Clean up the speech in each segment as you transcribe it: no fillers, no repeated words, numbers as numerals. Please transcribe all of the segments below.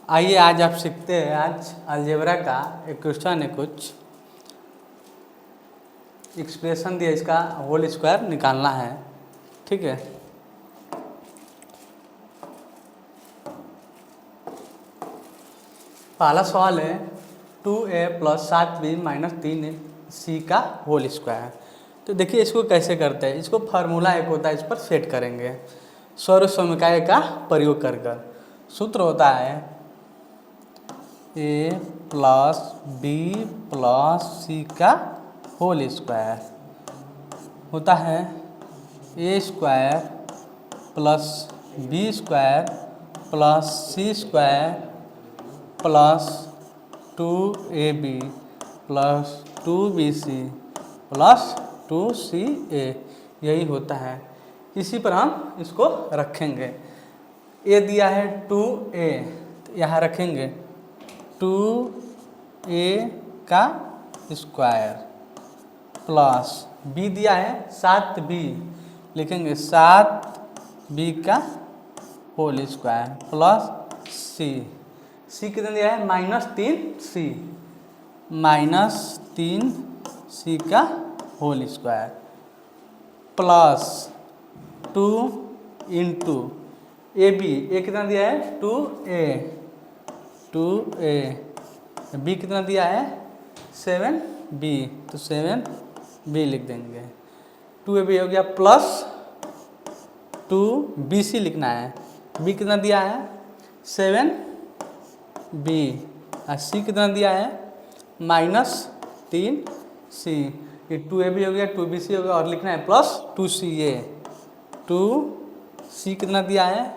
आइए आज आप सीखते हैं। आज अलजेब्रा का एक क्वेश्चन है, कुछ एक्सप्रेशन दिया, इसका होल स्क्वायर निकालना है। ठीक है, पहला सवाल है 2a + 7b - 3c का होल स्क्वायर। तो देखिए इसको कैसे करते हैं। इसको फार्मूला एक होता है, इस पर सेट करेंगे सर्वसमीकरण का प्रयोग कर कर। सूत्र होता है a + b + c का होल स्क्वायर होता है a² + b² + c² + 2ab + 2bc + 2ca, यही होता है। इसी पर हम इसको रखेंगे। a दिया है 2a, तो यहाँ रखेंगे 2a का स्क्वायर प्लस b दिया है 7b, लिखेंगे 7b का होल स्क्वायर प्लस c कितना दिया है -3c, -3c का whole square plus 2 into ab, a कितना दिया है 2a, b कितना दिया है 7b, तो 7b लिख देंगे। 2ab हो गया प्लस 2bc लिखना है। b कितना दिया है 7b और c कितना दिया है -3c। ये 2ab हो गया, 2bc हो गया और लिखना है प्लस 2ca। 2c कितना दिया है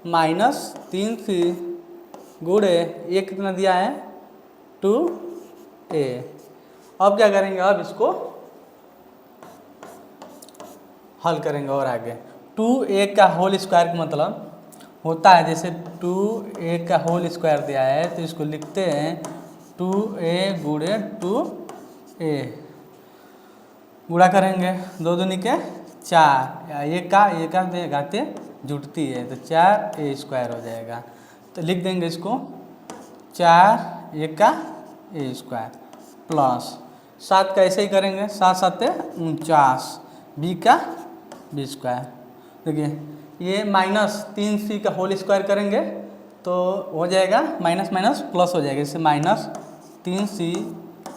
-3c गुणे a कितना दिया है 2a। अब क्या करेंगे, अब इसको हल करेंगे और आगे 2a का होल स्क्वायर का मतलब होता है, जैसे 2a का होल स्क्वायर दिया है तो इसको लिखते हैं 2a गुणे 2a, गुणा करेंगे 2 दूनी के 4, एक का घाते जुटती है तो 4a² हो जाएगा। तो लिख देंगे इसको 4a का a² प्लस 7 का ऐसे ही करेंगे, 7 7 49, b का b²। देखिए ये -3c का होल स्क्वायर करेंगे तो हो जाएगा माइनस माइनस प्लस हो जाएगा। इससे -3c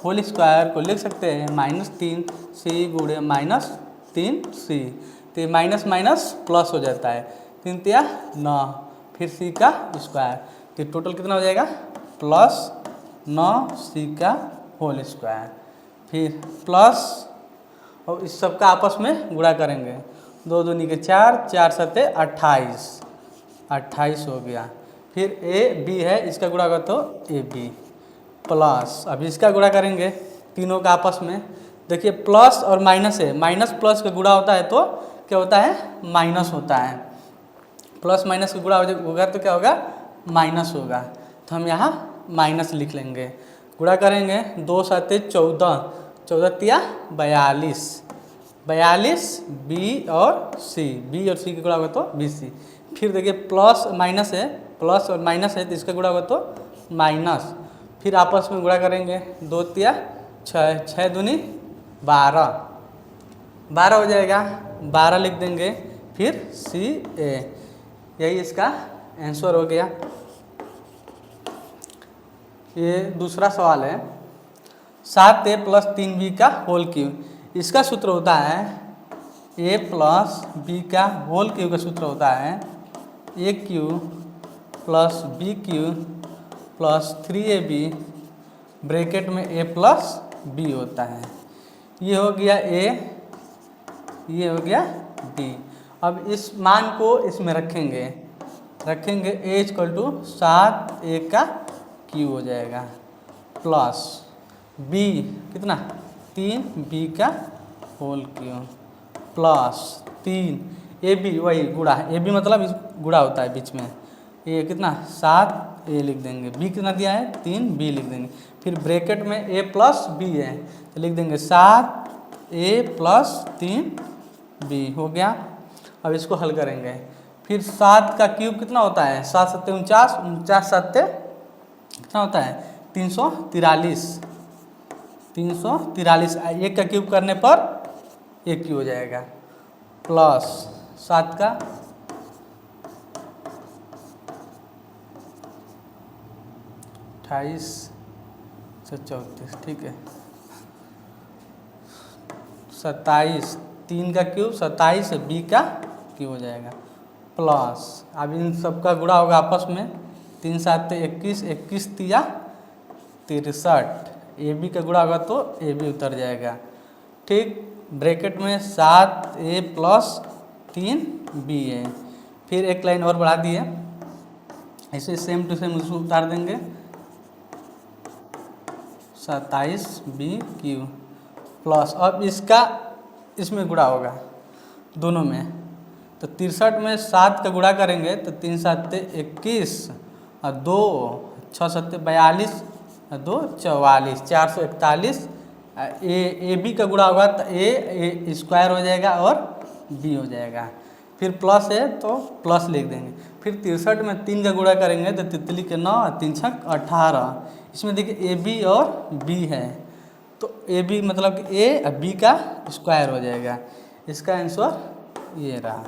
होल स्क्वायर को लिख सकते हैं -3c गुणे -3c, तो माइनस माइनस प्लस हो जाता है, 3 तिया 9, फिर c का स्क्वायर, तो टोटल कितना हो जाएगा +9c का होल स्क्वायर। फिर प्लस और इस सब का आपस में गुणा करेंगे, 2 दूनी के 4, 4 7 28, 28 हो गया। फिर a b है, इसका गुणा कर तो ab प्लस, अब इसका गुणा करेंगे तीनों का आपस में। देखिए प्लस और माइनस है, माइनस प्लस का गुणा होता है तो क्या होता है माइनस होता है, प्लस माइनस का गुणा होगा तो क्या होगा माइनस होगा, तो हम यहाँ माइनस लिख लेंगे। गुणा करेंगे 2 7 14, 14 तिया 42, 42 b और c के गुणा होगा तो bc। फिर देखिए प्लस माइनस है, प्लस और माइनस है तो इसका गुणा होगा तो माइनस, फिर आपस में गुणा करेंगे 2 तिया 6, 6 दूनी 12, 12 हो जाएगा, 12 लिख देंगे। फिर ca, यही इसका आंसर हो गया। ये दूसरा सवाल है 7a + 3b का होल क्यूब। इसका सूत्र होता है a + b का होल क्यूब का सूत्र होता है a³ + b³ + 3ab ब्रैकेट में a + b होता है। ये हो गया a, ये हो गया b। अब इस मान को इसमें रखेंगे a = 7a का क्यूब हो जाएगा प्लस b कितना 3b का होल क्यूब प्लस 3ab, वही गुणा, ab मतलब गुणा होता है बीच में, ये कितना 7a लिख देंगे, b कितना दिया है 3b लिख देंगे। फिर ब्रैकेट में a + b है तो लिख देंगे 7a + 3b हो गया। अब इसको हल करेंगे। फिर 7 का क्यूब कितना होता है 7 7 49, 49 7 कितना होता है 343। 343 एक का क्यूब करने पर एक ही हो जाएगा, प्लस 7 का 28 से 34, ठीक है 27, 3 का क्यूब 27 बी का क्यूब हो जाएगा, प्लस अब इन सबका गुणा होगा आपस में, 3 7 21, 21 तिया 63, ए बी का गुणा होगा तो ए बी उतर जाएगा, ठीक। ब्रैकेट में 7a प्लस 3b है, फिर एक लाइन और बढ़ा दिए, ऐसे सेम टू सेम उसको उतार देंगे, 27b क्यू प्लस, अब इसका इसमें गुणा होगा दोनों में, तो 63 में 7 का गुणा करेंगे तो 3 7 21 और 2 6 7 42 और 2 44, 441, ए बी का गुणा होगा तो ए स्क्वायर हो जाएगा और बी हो जाएगा, फिर प्लस है तो प्लस लिख देंगे, फिर 63 में 3 का गुणा करेंगे तो तितली के 9 3 6 18, इसमें देखिए ए बी और बी है तो ए बी मतलब कि ए और बी का स्क्वायर हो जाएगा, इसका आंसर ये रहा।